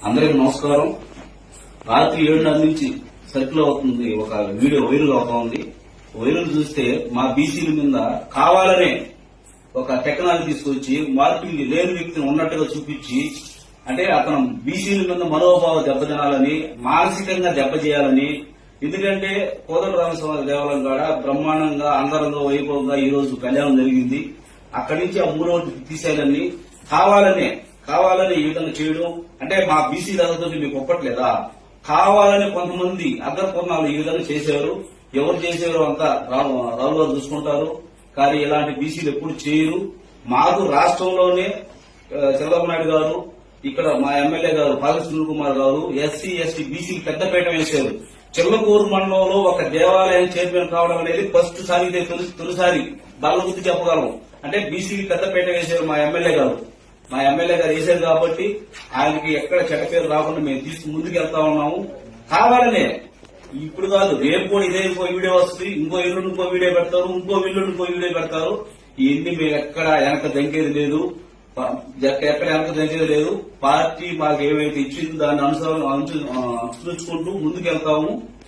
అందరికి నమస్కారం. రాత్రి 7:30 నుంచి సర్కిల్ అవుతుంది, ఒక వీడియో వైరల్ అవుతా ఉంది. వైరల్ చూస్తే మా బీసీల మీద కావాలనే ఒక టెక్నాలజీ తీసుకొచ్చి మార్పులు లేని వ్యక్తిని ఉన్నట్టుగా చూపించి, అంటే అతను బీసీల మీద మనోభావం దెబ్బతినాలని, మానసికంగా దెబ్బచేయాలని. ఎందుకంటే కోదండరామస్వామి దేవాలయం కాడ బ్రహ్మాండంగా అందరిలో వైభవంగా ఈ రోజు కళ్యాణం జరిగింది. అక్కడి నుంచి ఆ మూడవది తీసేయాలని కావాలని ఈ విధంగా చేయడం అంటే మా బీసీ దాదాపు మీకు ఒప్పట్లేదా? కావాలని కొంతమంది అగ్రపూర్ణాలు ఈ విధంగా చేశారు. ఎవరు చేశారో అంతా రావు గారు చూసుకుంటారు. కానీ ఇలాంటి బీసీలు ఎప్పుడు చేయరు. మాకు రాష్ట్రంలోనే చంద్రబాబు నాయుడు గారు, ఇక్కడ మా ఎమ్మెల్యే గారు పాల సునీల్ కుమార్ గారు ఎస్సీ ఎస్టీ బీసీకి పెద్దపీట వేశారు. చిల్లకూరు మండలంలో ఒక దేవాలయం చైర్మన్ కావడం అనేది ఫస్ట్ సారి, తొలిసారి బల్ల గుర్తు చెప్పగలం. అంటే బీసీకి పెద్దపీట వేశారు మా ఎమ్మెల్యే గారు వేశారు కాబట్టి ఆయనకి ఎక్కడ చెడ్డ పేరు రాకుండా మేము తీసుకు ముందుకు వెళ్తా ఉన్నాము. కావాలనే ఇప్పుడు కాదు, రేపు కూడా ఇదే ఇంకో వీడియో వస్తుంది, ఇంకో ఇల్లు ఇంకో వీడియో పెడతారు, ఇంకో వీడియో పెడతారు. ఇవన్నీ మేము ఎక్కడ వెనక దంకేది లేదు, ఎక్కడ వెనక దంకేది లేదు. పార్టీ మాకు ఏమైతే ఇచ్చిందో దాన్ని అనుసరించుకుంటూ ముందుకు వెళ్తాము.